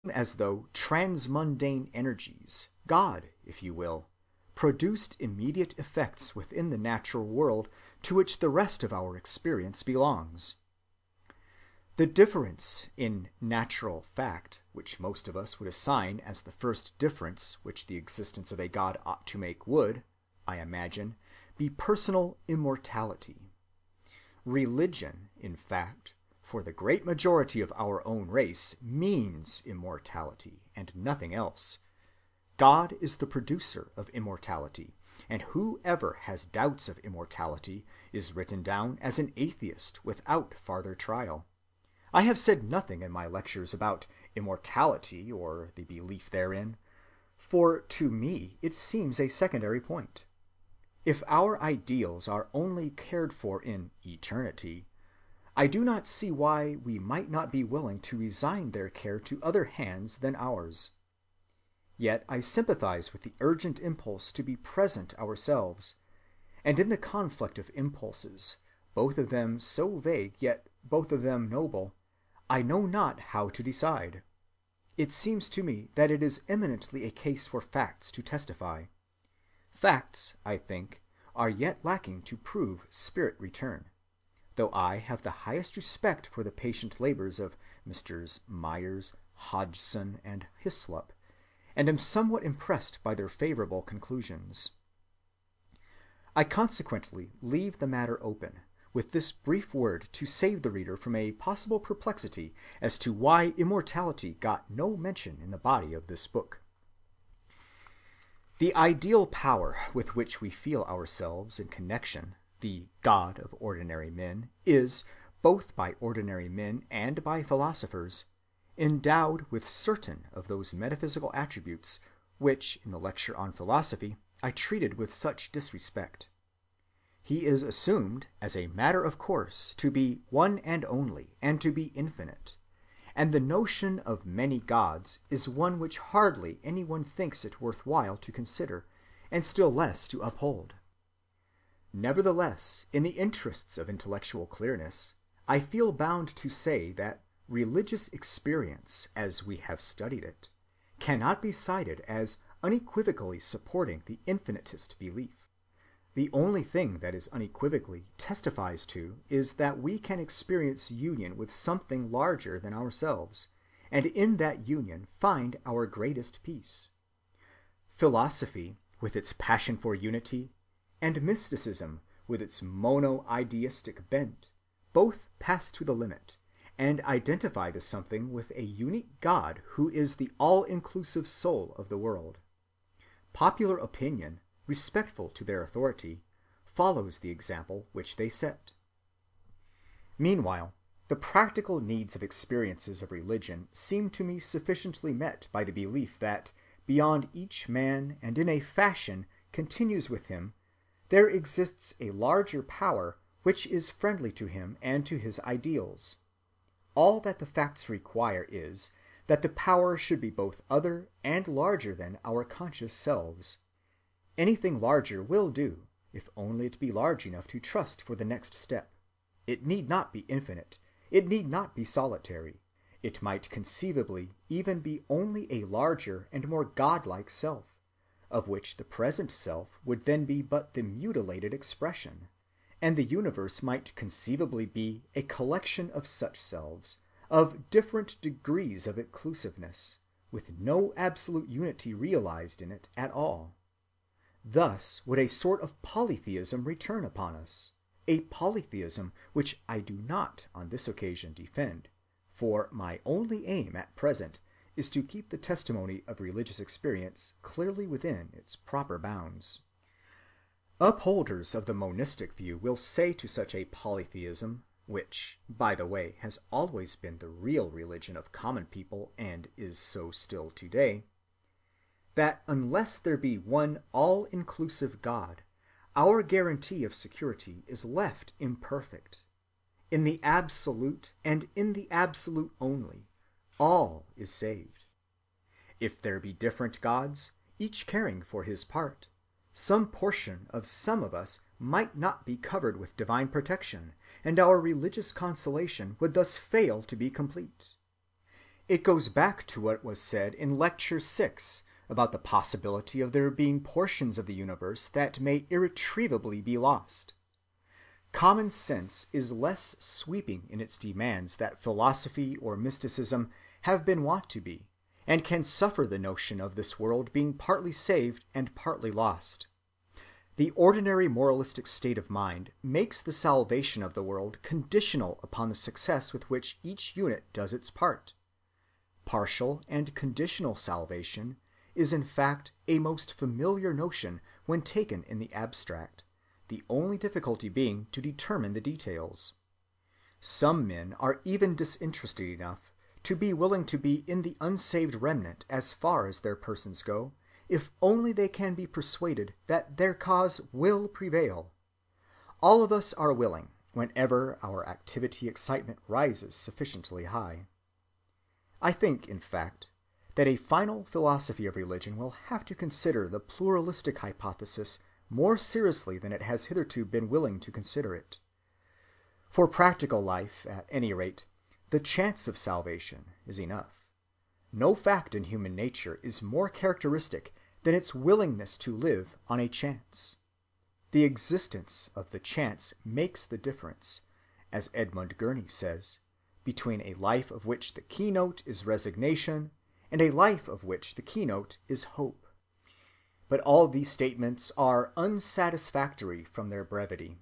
as though transmundane energies, God, if you will, produced immediate effects within the natural world to which the rest of our experience belongs. The difference in natural fact, which most of us would assign as the first difference which the existence of a God ought to make, would, I imagine, be personal immortality. Religion, in fact, for the great majority of our own race, means immortality and nothing else. God is the producer of immortality, and whoever has doubts of immortality is written down as an atheist without farther trial. I have said nothing in my lectures about immortality or the belief therein, for to me it seems a secondary point. If our ideals are only cared for in eternity, I do not see why we might not be willing to resign their care to other hands than ours. Yet I sympathize with the urgent impulse to be present ourselves, and in the conflict of impulses, both of them so vague yet both of them noble, I know not how to decide. It seems to me that it is eminently a case for facts to testify. Facts, I think, are yet lacking to prove spirit return, though I have the highest respect for the patient labors of Messrs. Myers, Hodgson, and Hyslop, and am somewhat impressed by their favorable conclusions. I consequently leave the matter open, with this brief word to save the reader from a possible perplexity as to why immortality got no mention in the body of this book. The ideal power with which we feel ourselves in connection, the God of ordinary men, is, both by ordinary men and by philosophers, endowed with certain of those metaphysical attributes which, in the lecture on philosophy, I treated with such disrespect. He is assumed, as a matter of course, to be one and only, and to be infinite, and the notion of many gods is one which hardly anyone thinks it worth while to consider, and still less to uphold. Nevertheless, in the interests of intellectual clearness, I feel bound to say that religious experience, as we have studied it, cannot be cited as unequivocally supporting the infinitist belief. The only thing that is unequivocally testifies to is that we can experience union with something larger than ourselves, and in that union find our greatest peace. Philosophy, with its passion for unity, and mysticism, with its mono-ideistic bent, both pass to the limit, and identify the something with a unique God who is the all-inclusive soul of the world. Popular opinion, respectful to their authority, follows the example which they set. Meanwhile, the practical needs of experiences of religion seem to me sufficiently met by the belief that beyond each man and in a fashion continues with him, there exists a larger power which is friendly to him and to his ideals. All that the facts require is that the power should be both other and larger than our conscious selves. Anything larger will do, if only it be large enough to trust for the next step. It need not be infinite. It need not be solitary. It might conceivably even be only a larger and more godlike self, of which the present self would then be but the mutilated expression, and the universe might conceivably be a collection of such selves, of different degrees of inclusiveness, with no absolute unity realized in it at all. Thus would a sort of polytheism return upon us, a polytheism which I do not on this occasion defend, for my only aim at present is to keep the testimony of religious experience clearly within its proper bounds. Upholders of the monistic view will say to such a polytheism, which, by the way, has always been the real religion of common people and is so still today, that unless there be one all-inclusive God, our guarantee of security is left imperfect. In the absolute, and in the absolute only, all is saved. If there be different gods, each caring for his part, some portion of some of us might not be covered with divine protection, and our religious consolation would thus fail to be complete. It goes back to what was said in Lecture 6 about the possibility of there being portions of the universe that may irretrievably be lost. Common sense is less sweeping in its demands than philosophy or mysticism have been wont to be, and can suffer the notion of this world being partly saved and partly lost. The ordinary moralistic state of mind makes the salvation of the world conditional upon the success with which each unit does its part. Partial and conditional salvation is in fact a most familiar notion when taken in the abstract, the only difficulty being to determine the details. Some men are even disinterested enough to be willing to be in the unsaved remnant as far as their persons go, if only they can be persuaded that their cause will prevail. All of us are willing, whenever our activity-excitement rises sufficiently high. I think, in fact, that a final philosophy of religion will have to consider the pluralistic hypothesis more seriously than it has hitherto been willing to consider it. For practical life, at any rate, the chance of salvation is enough. No fact in human nature is more characteristic than its willingness to live on a chance. The existence of the chance makes the difference, as Edmund Gurney says, between a life of which the keynote is resignation and a life of which the keynote is hope. But all these statements are unsatisfactory from their brevity,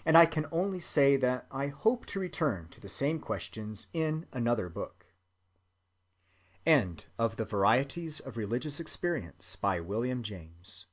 and I can only say that I hope to return to the same questions in another book. End of the Varieties of Religious Experience by William James.